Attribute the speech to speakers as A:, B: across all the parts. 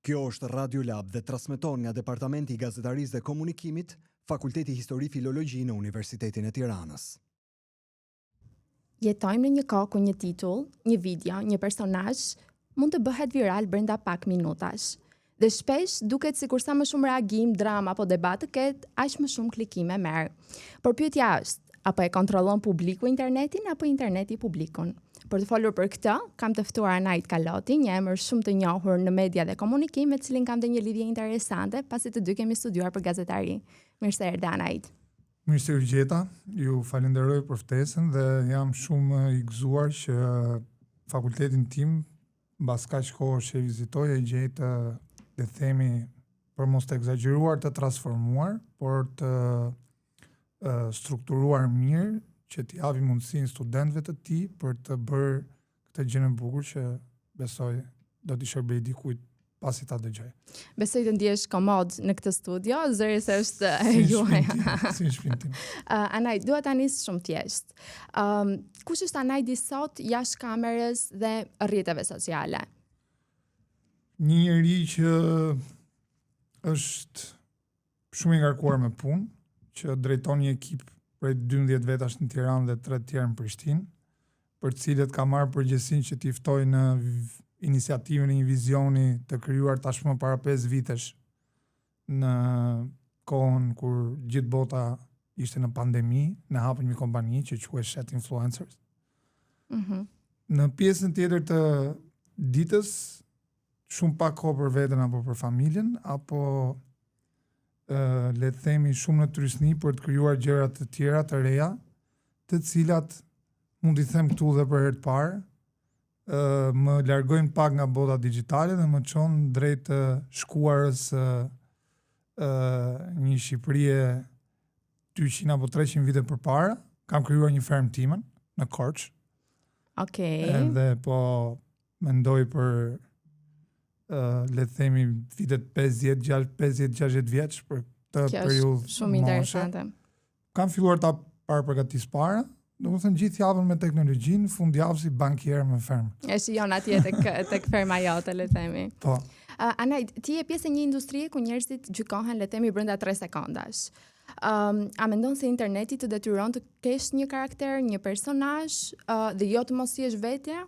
A: Kjo është Radio Lab dhe transmeton nga Departamenti i Gazetarisë dhe Komunikimit, Fakulteti Histori Filologji në Universitetin e Tiranës.
B: Jetojmë në një kohë ku një titull, një video, një personazh mund të bëhet viral brenda pak minutash. Dhe shpesh duket sikur sa më shumë reagim, drama apo debat të ketë, aq më shumë klikime merr. Por pyetja është, apo e kontrollon publiku internetin apo interneti publikun? Për të folur për këtë, kam të ftuar Anajt Kaloti, një emër shumë të njohur në media dhe komunikim, me cilin kam dhe një lidhje interesante, pasi të dy kemi studiuar për gazetari. Mirë se erdhe, Anajt.
C: Mirë se u gjeta, ju falenderoj për ftesën dhe jam shumë i gëzuar që fakultetin tim, mbas kaq kohë që e vizitoj, e gjetë le themi, për mos të egzageruar, të transformuar, por të strukturuar mirë, që t'i javi mundësinë studentëve të tij për të bërë këtë gjë e bukur që besoj do t'i shërbejë dikujt pasi ta dëgjoj.
B: Besoj të ndihesh komod në këtë studio, zëri se është juaj.
C: Si në shtëpinë tim.
B: Anajt, dua ta nis shumë thjesht. Kush është Anajti sot jashtë kamerës dhe rrjeteve sociale?
C: Një njeri që është shumë i ngarkuar me punë, që drejton një ekip prej 12 vetash në Tiranë dhe 3 tjerë në Prishtinë, për cilët ka marrë përgjegjësinë që t'i ftoj në iniciativën e një vizioni të krijuar tashmë para 5 vitesh në kohën kur gjithë bota ishte në pandemi, ne hapëm një kompani që quhet Shet Influencers. Në pjesën tjetër të ditës, shumë pak kohë për veten apo për familjen, apo le të themi shumë në turistni për të krijuar gjëra të tjera të reja, të cilat mund t'i them këtu dhe për herë të parë, më largojnë pak nga bota digjitale dhe më çon drejt shkuarës një Shqipërie 200 apo 300 vite përpara. Kam krijuar një fermë timen në Korç.
B: Okej.
C: Edhe po mendoj për le të themi vitet 50-60 vjeç për këtë periudhë.
B: Shumë interesante.
C: Kam filluar ta përgatis para, domethënë gjithë javën me teknologjinë, fundjavë si bankier me fermë.
B: E shijon atje tek ferma jote, le të themi.
C: Po.
B: Anajt, ti je pjesë e një industrie ku njerëzit gjykohen, le të themi, brenda 3 sekondash. A mendon se interneti të detyron të kesh një karakter, një personazh dhe jo të mos jesh vetja?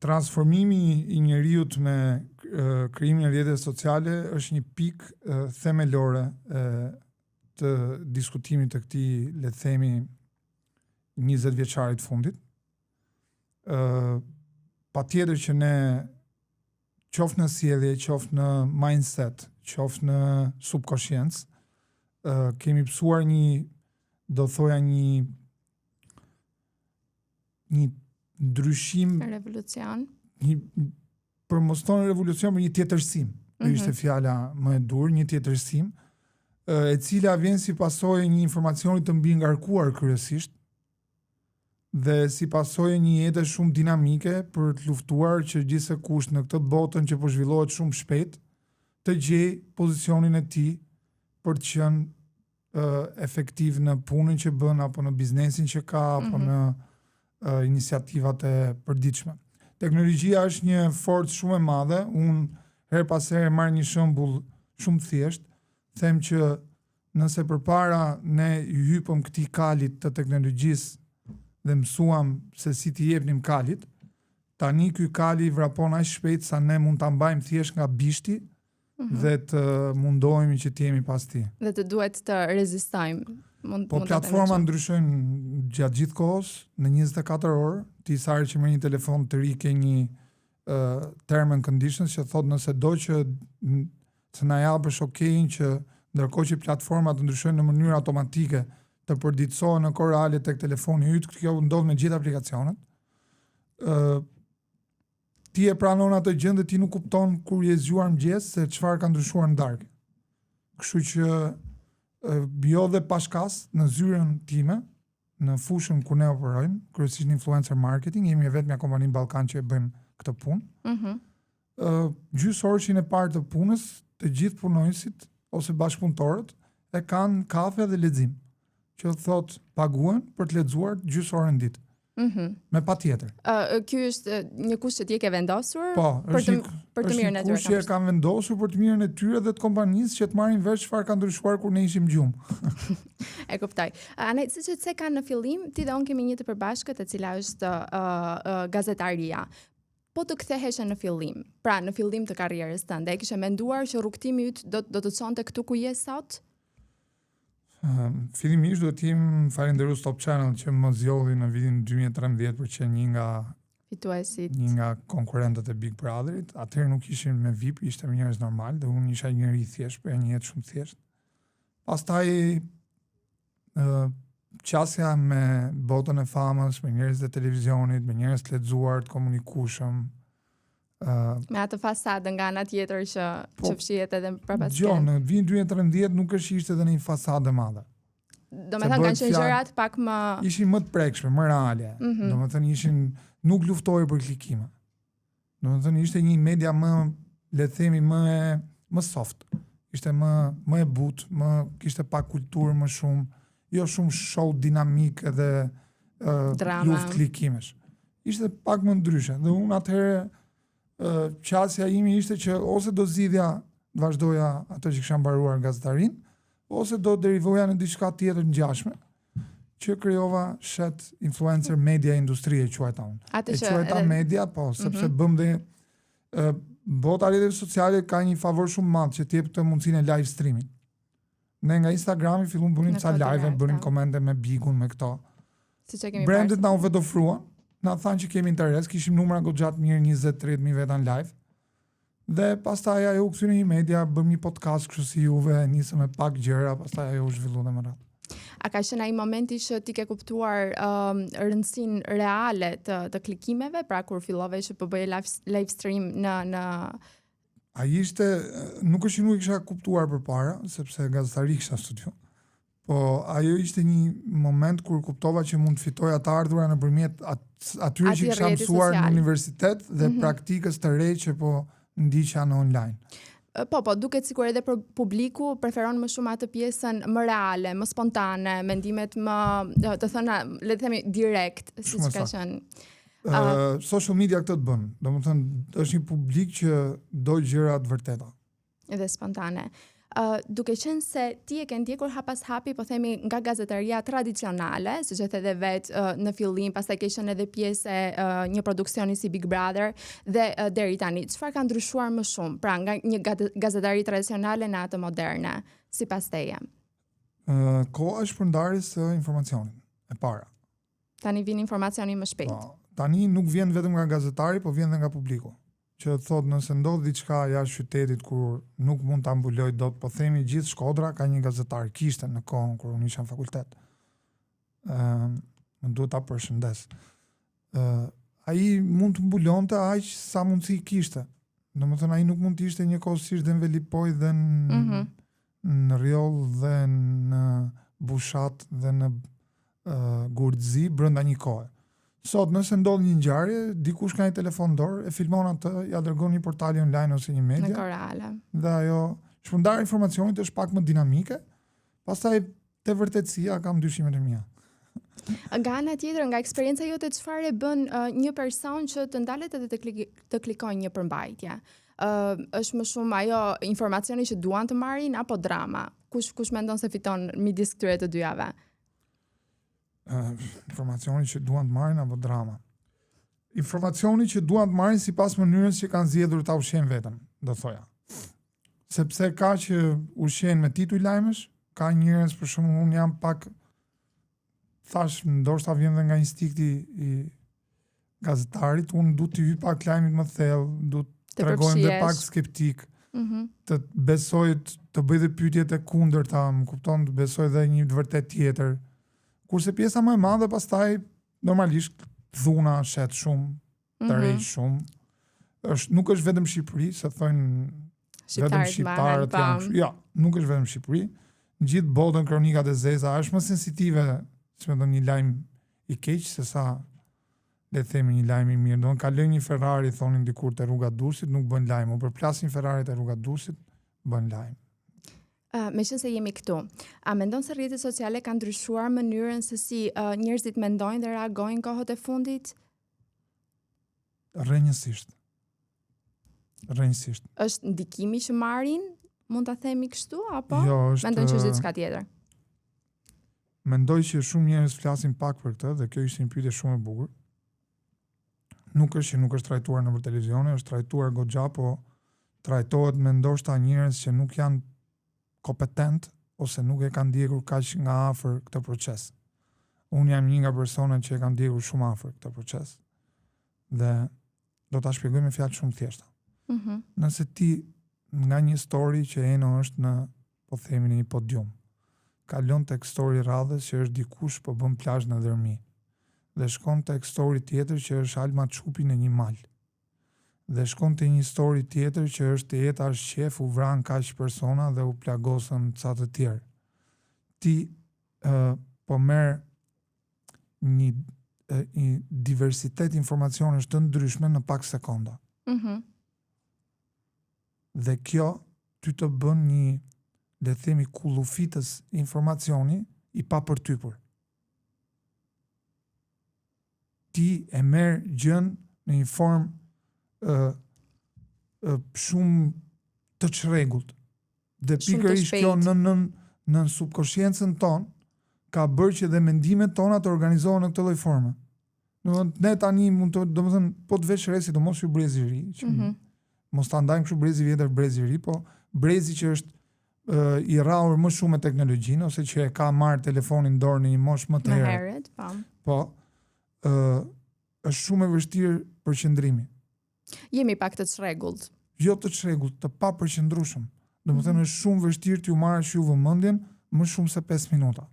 C: Transformimi i njeriut me krijimin e rrjeteve sociale është një pikë themelore të diskutimit të këtij, le të themi, 20 vjeçarit fundit. Patjetër që ne qoftë në sjellje, qoftë në mindset, qoftë në subconsciencë, kemi pësuar një ndryshim,
B: revolucion.
C: Për mos thonë revolucion, për një tjetërsim. Ishte fjala më e dur, një tjetërsim, e cila vjen si pasojë një informacioni të mbi ngarkuar kryesisht dhe si pasojë një jete shumë dinamike për të luftuar që gjithsekush në këtë botën që po zhvillohet shumë shpejt të gjej pozicionin e tij për të qenë efektiv në punën që bën apo në biznesin që ka apo në iniciativat e përditshme. Teknologjia është një forcë shumë e madhe. Unë her pas here marr një shembull shumë thjesht, them që nëse përpara ne hypëm këtij kalit të teknologjisë dhe mësuam se si t'i jepnim kalit, tani ky kali vrapon aq shpejt sa ne mund ta mbajmë thjesht nga bishti dhe të mundohemi që t'jemi pas tij.
B: Dhe të duhet të rezistojmë.
C: Platforma ndryshojnë gjatë gjithë kohës, në 24 orë, ti sa herë që merr një telefon të ri ke një term and conditions që thot nëse do që të na japësh okejin që ndërkohë që platformat ndryshojnë në mënyrë automatike të përditësohen në kohë reale tek telefoni yt, kjo ndodh me gjithë aplikacionet. Ti e pranon atë gjë dhe ti nuk kupton kur je zgjuar mëngjes se çfarë ka ndryshuar në darkë. Kështu që jo dhe pashkas në zyrën time, në fushën ku ne operojmë, kryesisht influencer marketing, jemi vetëm një kompani në Ballkan që e bëjmë këtë punë. Gjysmë e parë të punës, të gjithë punonjësit ose bashkëpunëtorët e kanë kafe dhe lexim, që thot paguhen për të lexuar gjysmë orë në ditë. Me patjetër.
B: Ky është një kusht që ti e ke vendosur
C: për
B: të mirën e tyre.
C: Kush që e kanë vendosur për të mirën e tyre dhe të kompanisë që të marrin vesh çfarë ka ndryshuar kur ne ishim gjumë.
B: E kuptoj. Anaj, siç e the kanë në fillim, ti dhe unë kemi një të përbashkët e cila është gazetaria. Po të ktheheshe në fillim. Pra, në fillim të karrierës tënde, e kishe menduar që rrugtimi yt do të çonte këtu ku je sot?
C: Fillimisht do t'jem falenderues Top Channel që më zgjodhi në vitin 2013 për që një nga konkurrentët e Big Brotherit. Atëherë nuk ishin me VIP, ishte me njerëz normal dhe unë isha njëri i thjesht, për një jetë shumë thjesht. Pastaj qasja me botën e famës, me njerëz të televizionit, me njerëz të lexuar, të komunikueshëm.
B: Me atë fasadë nga ana tjetër që fshihet edhe përpas.
C: Jo, në vitin 2013 nuk është ishte edhe një fasadë e madhe.
B: Domethënë kanë qenë gjërat pak më
C: ishin më të prekshme, më reale. Domethënë nuk luftoi për klikime. Domethënë ishte një media më, le të themi, më soft. Ishte më e butë, kishte pak kulturë më shumë, jo shumë show dinamik edhe luftë klikimesh. Ishte pak më ndryshe. Dhe unë atëherë qasja imi ishte që ose do zgjidhja të vazhdoja ato që kisha mbaruar gazetarin, ose do derivoja në diçka tjetër ngjashme, që krijova shet influencer media industrie quajta unë. E quajta media, sepse bëm dhe bota rrjeteve sociale ka një favor shumë madh që t'jep të mundësinë e live streaming. Ne nga Instagrami fillum bënim ca live, bënim komente me Bigun, me këto. Brandet na u vetë ofruan. Na thanë që kemi interes, kishim numra goxhat mirë 20-30.000 veta në live. Dhe pastaj ajo u kthye në media, bëm një podcast kështu si juve, nisëm me pak gjëra, pastaj ajo u zhvillua dhe më radh.
B: A ka qenë ai momenti që ti ke kuptuar rëndësinë reale të klikimeve, pra kur fillove që po bëje live stream në
C: Ai ishte, nuk është që nuk kisha kuptuar përpara, sepse gazetari kisha studiu. Po ajo ishte një moment kur kuptova që mund të fitoja të ardhura nëpërmjet atyre që kisha mësuar në universitet dhe praktikës të re që po ndiqja në online.
B: Po, duket sikur edhe për publiku preferon më shumë atë pjesën më reale, më spontane, mendimet më, të thëna, le të themi direkt, siç ka qenë.
C: Social media këtë të bën. Domethënë është një publik që do gjëra të vërteta.
B: Edhe spontane. Duke qenë se ti e ke ndjekur hap pas hapi, po themi nga gazetaria tradicionale, siç e the edhe vetë në fillim, pastaj ke qenë edhe pjesë e një produksioni si Big Brother dhe deri tani, çfarë ka ndryshuar më shumë? Pra nga një gazetari tradicionale në atë moderne, sipas teje?
C: Koha është përndarjes së informacionit, e para.
B: Tani vjen informacioni më shpejt.
C: Tani nuk vjen vetëm nga gazetari, po vjen edhe nga publiku. Që thot nëse ndodh diçka jashtë qytetit kur nuk mund ta mbuloj dot, po themi gjithë Shkodra ka një gazetar, kishte në kohën kur unë isha në fakultet. Më duhet ta përshëndes. Ai mund të mbulonte aq sa mundsi kishte. Domethënë ai nuk mund të ishte njëkohësisht dhe në Velipoj dhe në Rjoll dhe në Bushat dhe në Gurdzi brenda një kohe. Sot nëse ndodh një ngjarje, dikush ka një telefon dorë, e filmon atë, ja dërgon një portal online ose një media.
B: Në korale.
C: Dhe ajo shpërndarja e informacionit është pak më dinamike. Pastaj te vërtetësia kam dyshimet e mia.
B: Nga ana tjetër, nga eksperienca jote, çfarë e bën një person që të ndalet edhe të klikojë një përmbajtje? Është më shumë ajo informacioni që duan të marrin apo drama? Kush mendon se fiton midis këtyre të dyjave?
C: Informacioni që duan të marrin apo drama. Informacioni që duan të marrin sipas mënyrës që kanë zgjedhur ta ushqejnë veten, do thoja. Sepse ka që ushqejnë me tituj lajmesh, ka njerëz për shembull unë jam pak thash ndoshta vjen edhe nga instikti i gazetarit, unë du të hyj pak lajmit më thellë, du të tregojmë dhe pak skeptik. Të besoj të bëj dhe pyetjet e kundërta, më kupton, të besoj dhe një të vërtet tjetër. Kurse pjesa më e madhe pastaj normalisht dhuna shet shumë, të rejt shumë. Nuk është vetëm Shqipëri, se thonë vetëm shqiptarët janë. Ja, nuk është vetëm Shqipëri. Në gjithë botën kronikat e zeza është më sensitive, që me do një lajm i keq se sa le të themi një lajm i mirë. Do në kaloj një Ferrari, thonin dikur te rruga Durrësit, nuk bën lajm, o përplas një Ferrari te rruga Durrësit, bën lajm.
B: Me qenë se jemi këtu, a mendon se rrjetet sociale kanë ndryshuar mënyrën se si njerëzit mendojnë dhe reagojnë kohët e fundit?
C: Rrënjësisht.
B: Është ndikimi që marrin, mund ta themi kështu, apo
C: Jo, është
B: mendon që është diçka tjetër?
C: Mendoj që shumë njerëz flasin pak për këtë dhe kjo ishte një pyetje shumë e bukur. Nuk është që nuk është trajtuar nëpër televizione, është trajtuar goxha, po trajtohet me ndoshta njerëz që nuk janë kompetent ose nuk e kanë ndjekur kaq nga afër këtë proces. Unë jam një nga personat që e kanë ndjekur shumë afër këtë proces. Dhe do ta shpjegoj me fjalë shumë thjeshta. Nëse ti nga një story që eno është në, po themi, në një podium, kalon tek story radhës që është dikush po bën plazh në dërmi, dhe shkon tek story tjetër që është Alma Çupi në një mal, dhe shkon te një story tjetër që është jeta është qef, u vran kaq persona dhe u plagosën ca të tjerë. Ti po merr një diversitet informacionesh të ndryshme në pak sekonda. Dhe kjo ty të bën një, le të themi, kullufitës informacioni i papërtypur. Ti e merr gjën në një formë shumë të çrregullt. Dhe pikërisht kjo në subkonsciencën tonë ka bërë që dhe mendimet tona të organizohen në këtë lloj forme. Ne tani mund të, domethënë, po të vesh re, sidomos ju brezi i ri, që mos ta ndajmë kështu brezi vjetër, brezi i ri, po brezi që është i rrahur më shumë me teknologjinë ose që e ka marrë telefonin dorë në një moshë më të herët. Po, është shumë e vështirë përqendrimi.
B: Jemi pak të çrregullt.
C: Jo të çrregullt, të papërqendrueshëm. Domethënë është shumë vështirë t'ju marrësh ju vëmendjen më shumë se 5 minuta.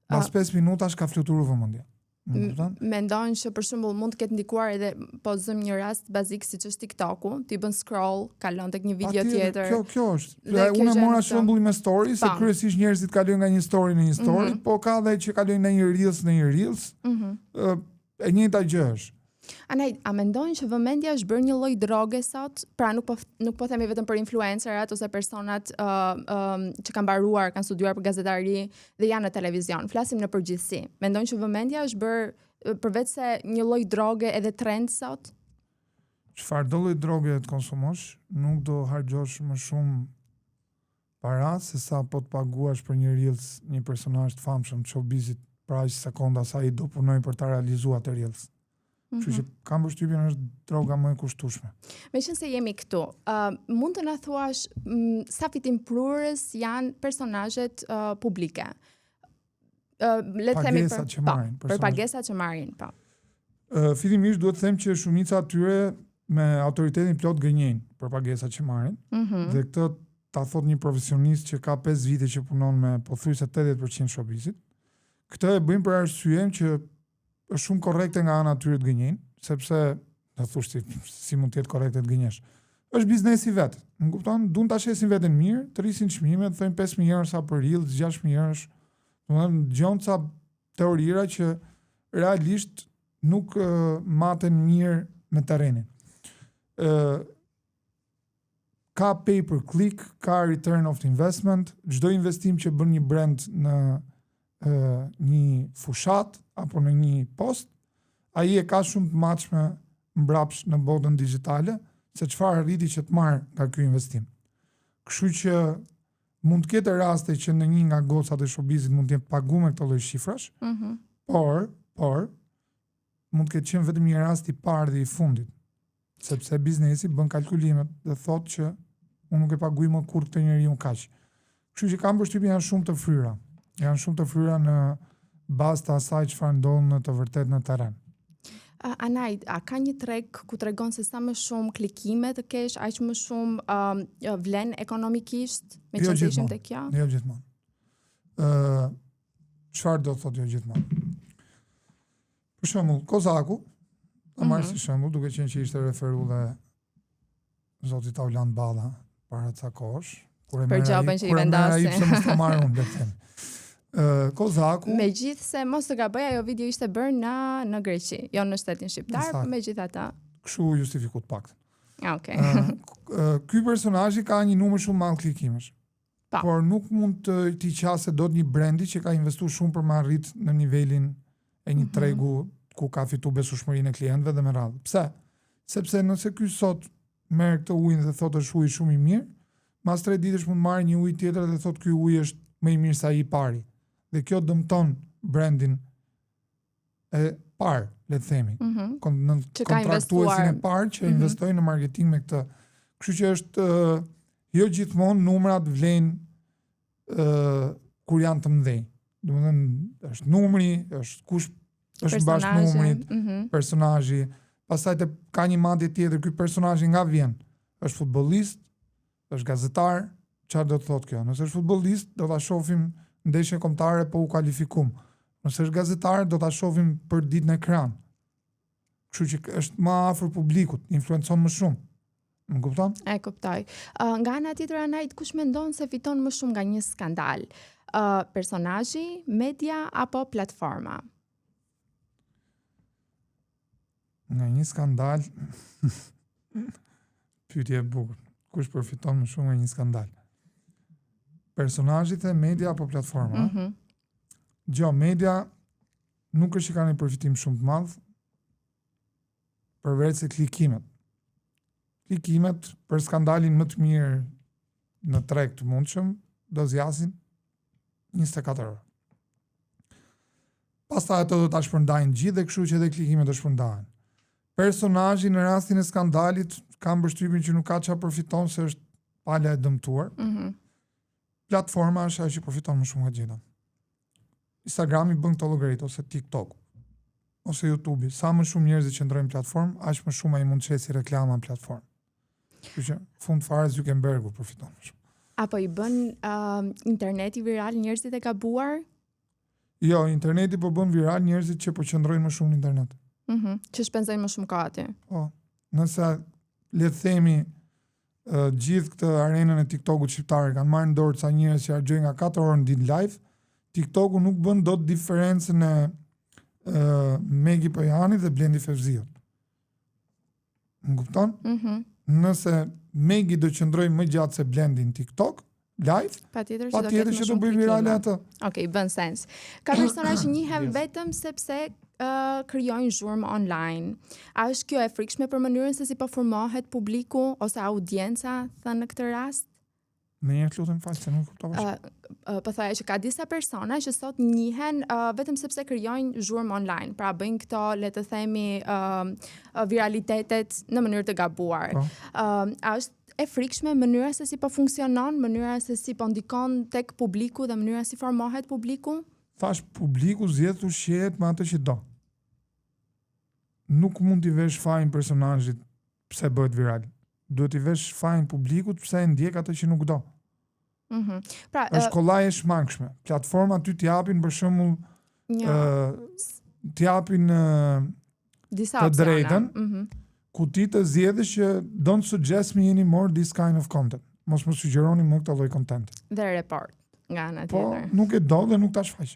C: Pas 5 minutash ka fluturuar vëmendja.
B: Mendon që për shembull mund të ketë ndikuar edhe, po zëm një rast bazik siç është TikToku, ti bën scroll, kalon tek një video tjetër.
C: Kjo është. Unë mora shembull me story, se kryesisht njerëzit kalojnë nga një story në një story, po ka edhe që kalojnë në një reels. E njëjta gjë është.
B: Anaj, a mendojnë që vëmendja është bërë një lloj droge sot? Pra nuk po themi vetëm për influencerat ose personat që kanë mbaruar, kanë studiuar për gazetari dhe janë në televizion. Flasim në përgjithësi. Mendojnë që vëmendja është bërë përveç se një lloj droge edhe trend sot?
C: Çfarë do lloj droge të konsumosh, nuk do harxhosh më shumë para se sa po të paguash për një reels një personazh të famshëm të showbizit për aq sekonda sa ai do punoj për ta realizuar atë reels. Kështu që kam përshtypjen është droga më e kushtueshme.
B: Meqense se jemi këtu, mund të na thuash sa fitim prurës janë personazhet publike? Le të themi për pagesat që marrin, po.
C: Fillimisht duhet të them që shumica atyre me autoritetin plot gënjejnë për pagesat që marrin. Dhe këtë ta thot një profesionist që ka 5 vite që punon me pothuajse 80% showbizit. Këtë e bëjmë për arsyeën që është shumë korrekte nga ana atyre të gënjejnë, sepse do thosh si mund të jetë korrekte të gënjesh. Është biznesi vet. Më kupton, duan ta shesin veten mirë, të rrisin çmimet, thonë 5000 euro sa për reels, 6000 euro. Domethënë gjon ca teorira që realisht nuk maten mirë me terrenin. Ka pay per click, ka return of investment, çdo investim që bën një brand në një fushat apo në një post, ai e ka shumë të matshme mbrapsht në botën digjitale se çfarë arriti që të marrë nga ky investim. Kështu që mund të ketë raste që në një nga gocat e showbizit mund të jetë paguar me këto lloj shifrash, por mund të ketë qenë vetëm një rast i parë dhe i fundit, sepse biznesi bën kalkulimet dhe thotë që unë nuk e paguaj më kurrë këtë njeriu kaq. Kështu që kam përshtypjen janë shumë të fryra. Janë shumë të fryra në bazë të asaj çfarë ndodh në të vërtetë në terren.
B: Anaj, a ka një treg ku tregon se sa më shumë klikime të kesh, aq më shumë vlen ekonomikisht, me që të ishim te kjo?
C: Jo gjithmonë. Çfarë do thotë jo gjithmonë? Për shembull, Kozaku, ta marr si shembull, duke qenë që ishte referuar dhe zoti Tauland Balla para ca kohësh, kur e
B: merr që i vendasi.
C: Kozaku.
B: Megjithse mos të gaboj, ajo video ishte bërë në Greqi, jo në shtetin shqiptar, por megjithatë.
C: Kështu justifikut paktën.
B: Okay.
C: Ky personazh ka një numër shumë madh klikimesh. por nuk mund të t'i qase dot një brendi që ka investuar shumë për më arrit në nivelin e një tregu ku ka fitu besueshmërinë e klientëve dhe me radhë. Pse? Sepse nëse ky sot merr këtë ujin dhe thotë është uji shumë i mirë, mas 3 ditësh mund marrë një ujë tjetër dhe thotë ky uji është më i mirë se ai i pari. Dhe kjo dëmton brandin e parë, le të themi. Në kontraktuesin e parë që investoi në marketing me këtë. Kështu që është jo gjithmonë numrat vlen kur janë të mëdhenj. Domethënë është numri, është kush është bashkë numrit, personazhi. Pastaj ka një madje tjetër, ky personazhi nga vjen. Është futbollist, është gazetar, çfarë do të thotë kjo? Nëse është futbollist, do ta shohim ndeshje kombëtare po u kualifikum. Nëse është gazetar, do ta shohim për ditën e ekran. Kështu që është më afër publikut, influencon më shumë. Më kupton?
B: E kuptoj. Nga ana tjetër anajt, kush mendon se fiton më shumë nga një skandal? Personazhi, media apo platforma?
C: Nga një skandal pyetje e bukur. Kush përfiton më shumë nga një skandal? Personazhit e media apo platforma? Gjo, media nuk është që ka një përfitim shumë të madh, përveç se klikimet. Klikimet për skandalin më të mirë në treg të mundshëm do zgjasin 24 orë. Pastaj ato do ta shpërndajnë gjithë dhe kështu që edhe klikimet do shpërndahen. Personazhi në rastin e skandalit kam përshtypjen që nuk ka çfarë përfiton se është pala e dëmtuar. Platforma është ajo që përfiton më shumë nga gjitha. Instagrami bën këto llogarit ose TikTok ose YouTube. Sa më shumë njerëz që ndrojnë platformë, aq më shumë ai mund të shesi reklama në platformë. Kështu që fund fare Zuckerbergu përfiton më shumë.
B: Apo i bën interneti viral njerëzit e gabuar?
C: Jo, interneti po bën viral njerëzit që po qëndrojnë më shumë në internet.
B: Që shpenzojnë më shumë kohë aty.
C: Po, nëse le të themi gjithë këtë arenën e TikTokut shqiptare kanë marrë në dorë ca njerëz që harxojnë nga 4 orë në ditë live, TikToku nuk bën dot diferencën e Megi Pojanit dhe Blendi Fevziut. Më kupton? Nëse Megi do qëndrojë më gjatë se Blendi në TikTok live,
B: patjetër
C: që do bëj virale atë.
B: Okej, bën sens. Ka personazh që njihen vetëm sepse krijojnë zhurmë online. A është kjo e frikshme për mënyrën se si përformohet publiku ose audienca thënë në këtë rast?
C: Në një të lutem falë, se nuk kuptova.
B: Po thoya që ka disa persona që sot njihen vetëm sepse krijojnë zhurmë online. Pra bëjnë këto, le të themi, viralitetet në mënyrë të gabuar. A është e frikshme mënyra se si po funksionon, mënyra se si po ndikon tek publiku dhe mënyra si formohet publiku?
C: Thash, publiku zgjedh të ushqehet me atë që do. Nuk mund t'i vesh fajin personazhit pse bëhet viral. Duhet t'i vesh fajin publikut pse e ndjek atë që nuk do.
B: Pra,
C: është kollaj e shmangshme. Platforma ty t'japin për shembull t'japin
B: disa
C: të drejtën, ku ti të zgjedhësh që don't suggest me anymore this kind of content. Mos më sugjeroni më këtë lloj kontenti.
B: Dhe report nga ana
C: Po,
B: tjetër.
C: nuk e do dhe nuk ta shfaq.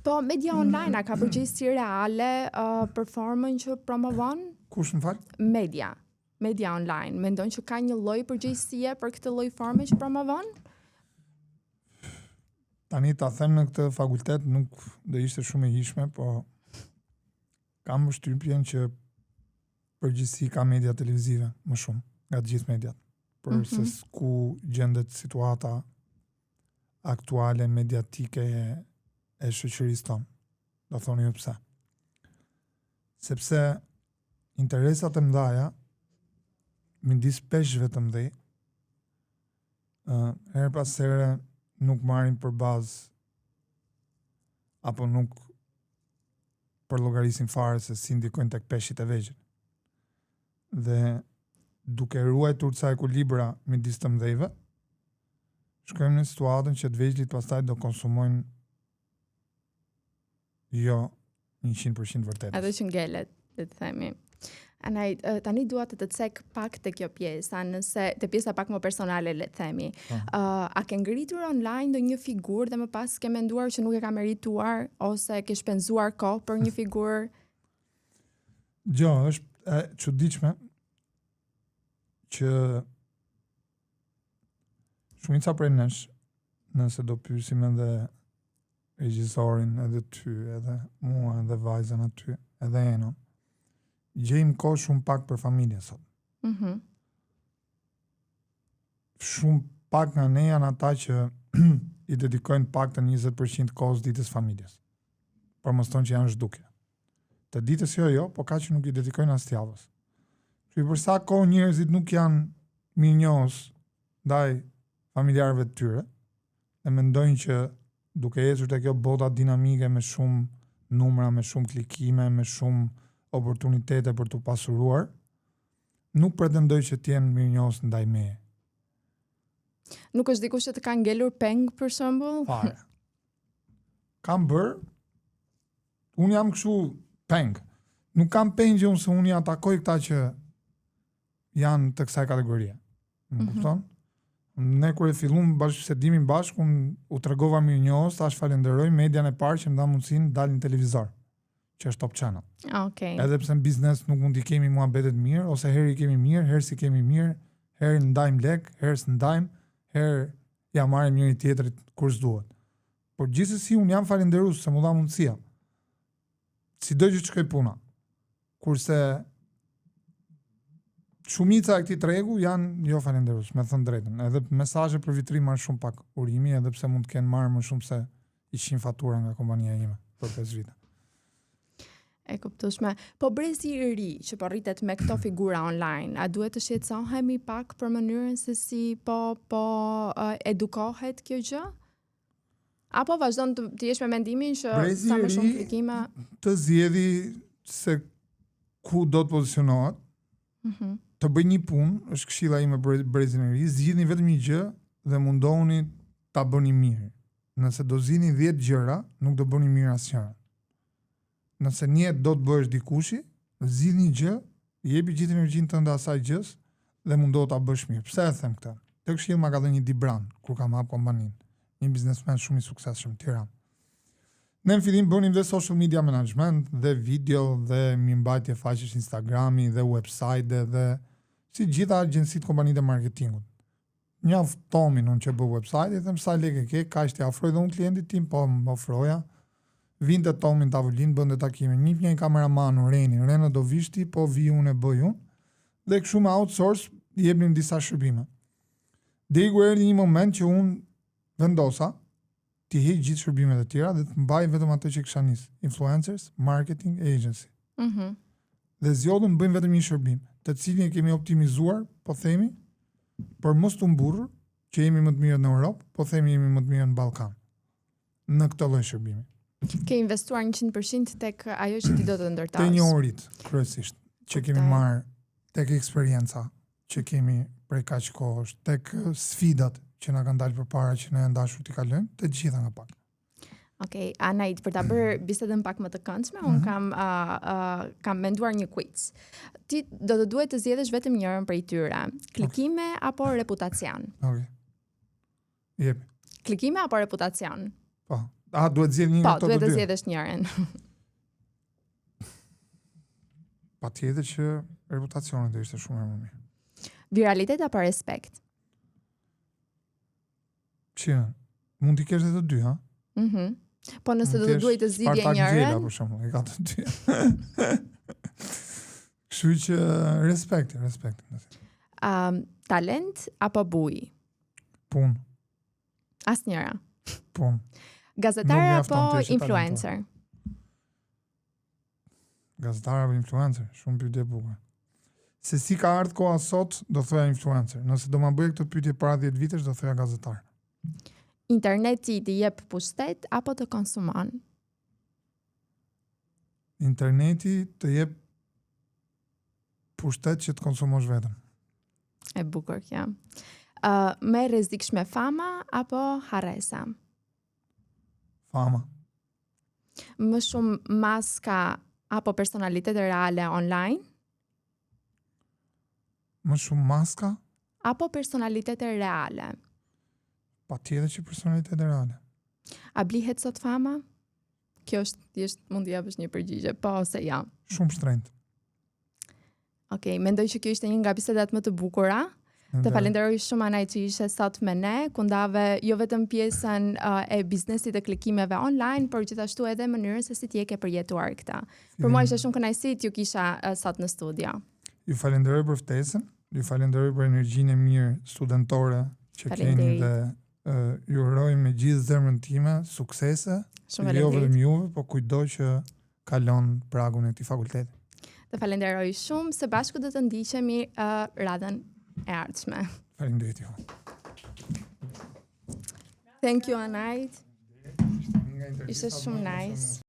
B: Po, media online a ka përgjegjësi reale për formën që promovon?
C: Kush më fal?
B: Media online. Mendon që ka një lloj përgjegjësie për këtë lloj forme që promovon?
C: Tani ta them në këtë fakultet nuk do ishte shumë e hijshme, po kam përshtypjen që përgjegjësi ka media televizive më shumë nga të gjithë mediat. Për se ku gjendet situata aktuale mediatike e shoqërisë tonë. Do thoni ju pse. Sepse interesat e mëdha midis peshqve të mëdhej her pas here nuk marrin për bazë apo nuk përllogarisin fare se si ndikojnë tek peshqit e vegjël. Dhe duke ruajtur ca ekuilibra midis të mëdhejve, shkojmë në situatën që të vegjëlit pastaj do konsumojnë jo 100% vërtet.
B: Atë që ngelet, le të themi. Anaj, tani dua të cek pak te kjo pjesa, nëse te pjesa pak më personale, le të themi. A ke ngritur online ndonjë figurë dhe më pas ke menduar që nuk e ka merituar ose ke shpenzuar kohë për një figurë?
C: Jo, është e çuditshme që shumica prej nesh nëse do pyesim edhe regjisorin, edhe ty, edhe mua, edhe vajzën aty, edhe Enon, gjejmë kohë shumë pak për familje sot. Shumë pak nga ne janë ata që i dedikojnë pak të 20% kohës ditës familjes. Por mos thonë që janë zhdukje. Të ditës jo, po ka që nuk i dedikojnë as t'javës. Që i përsa kohë njerëzit nuk janë mirënjohës ndaj familjarëve të tyre, dhe mendojnë që duke ecur te kjo bota dinamike me shumë numra, me shumë klikime, me shumë oportunitete për t'u pasuruar, nuk pretendoj që t'jenë mirënjohës ndaj meje.
B: Nuk është dikush që të ka ngelur peng për shembull?
C: Fare. Kam bërë, unë jam kështu peng. Nuk kam pengje unë se unë i atakoj këta që janë të kësaj kategorie. Më kupton? Ne kur e fillum bashkësedimin bashkë, unë u tregova mirënjohës, tash falenderoj median e parë që më dha mundësinë dalë në televizor, që është Top Channel.
B: Okay.
C: Edhe pse në biznes nuk mund t'i kemi muhabetet mirë, ose herë i kemi mirë, herë si kemi mirë, herë ndajmë lek, herë s'ndajmë, herë ja marrim njëri tjetrit kur s'duhet. Por gjithsesi unë jam falenderues se më dha mundësia. Sido që shkoj puna. Kurse shumica e këtij tregu janë jo falenderues, me thënë drejtën. Edhe mesazhe për vitrim marr shumë pak urimi, edhe pse mund të kenë marrë më shumë se 100 fatura nga kompania ime për 5 vite.
B: E kuptueshme. Po brezi i ri që po rritet me këto figura online, a duhet të shqetësohemi pak për mënyrën se si po edukohet kjo gjë? Apo vazhdon të jesh me mendimin që
C: Brezi
B: sa më
C: i
B: shumë
C: ri
B: klikime
C: të zgjedhë se ku do të pozicionohet, të bëj një punë, është këshilla ime për brezin e ri, zgjidhni vetëm një gjë dhe mundohuni ta bëni mirë. Nëse do zgjidhni 10 gjëra, nuk do bëni mirë asnjëra. Nëse një do të bësh dikushi, zgjidhni një gjë, jepi gjithë energjinë tënde asaj gjës dhe mundohu ta bësh mirë. Pse e them këtë? Të këshill ma ka dhënë një Dibran kur kam hap kompaninë, një biznesmen shumë i suksesshëm në Tiranë. Ne në fillim bënim dhe social media management, dhe video, dhe mirëmbajtje faqesh Instagrami, dhe website, dhe si gjitha agjensitë kompanitë e marketingut. Njaf Tomin unë që bëj website, i them sa lekë ke, kaq t'i afroj dhe unë klientit tim, po më ofroja. Vinte Tomin tavolinë, bënte takime. Një kameramanu Reno do vishti, po vi unë e bëj unë. Dhe kështu me outsource i jepnim disa shërbime. Deri ku erdhi një moment që unë vendosa ti heq gjithë shërbimet e tjera dhe të mbaj vetëm ato që kisha nis. Influencers, marketing agency. Dhe zgjodhëm bëjmë vetëm një shërbim, të cilin e kemi optimizuar, po themi, për mos të mburrur, që jemi më të mirë në Europë, po themi jemi më të mirë në Ballkan. Në këtë lloj shërbimi.
B: ke investuar 100% tek ajo që ti do të ndërtosh?
C: Te njohurit, kryesisht, që kemi marrë tek eksperienca që kemi prej kaq kohësh, tek sfidat që na kanë dalë përpara që ne dashur t'i kalojmë, të gjitha nga pak.
B: Okej, Anait, për ta bërë bisedën pak më të këndshme, unë kam menduar një quiz. Ti do të duhet të zgjedhësh vetëm njërin prej tyre. Klikime apo reputacion?
C: Okej. Jep.
B: Klikime apo reputacion?
C: Po. Duhet zgjedh një nga
B: këto
C: të dy.
B: Po, duhet të zgjedhësh njërin.
C: Patjetër që reputacioni do ishte shumë më mirë.
B: Viralitet apo respekt?
C: Që mund t'i kesh edhe të dy, ha?
B: Po nëse do të duhet të zgjidhje njërin,
C: për shembull, e ka të dy. Kështu që respekt.
B: Talent apo buj?
C: Punë.
B: Asnjëra.
C: Punë.
B: Gazetar apo influencer?
C: Gazetar apo influencer? Shumë pyetje e bukur. Se si ka ardhur koha sot, do thoya influencer. Nëse do ma bëj këtë pyetje para 10 vitesh, do thoya gazetar.
B: Interneti të jep pushtet apo të konsumon?
C: Interneti të jep pushtet që të konsumosh vetëm.
B: E bukur kjo. Me rrezikshme fama apo harresa?
C: Fama.
B: Më shumë maska apo personalitete reale online?
C: Më shumë maska?
B: Apo personalitete reale?
C: Patjetër që personalitete reale.
B: A blihet sot fama? Kjo është mund të japësh një përgjigje, po ose ja.
C: Shumë shtrenjtë.
B: Okej, mendoj që kjo ishte një nga bisedat më të bukura. Të falenderoj shumë Anaj që ishe sot me ne, ku ndave jo vetëm pjesën e biznesit e klikimeve online, por gjithashtu edhe mënyrën se si ti e ke përjetuar këta. Për mua ishte shumë kënaqësi t'ju kisha sot në studio.
C: Ju falenderoj për ftesën, ju falenderoj për energjinë e mirë studentore që keni dhe ju uroj me gjithë zemrën time suksese.
B: Shumë
C: jo vetëm juve, po kujdo që kalon pragun e këtij fakulteti.
B: Të falenderoj shumë, së bashku do të ndiqemi radhën e ardhshme.
C: Faleminderit ju.
B: Thank you, Anajt. Ishte shumë nice.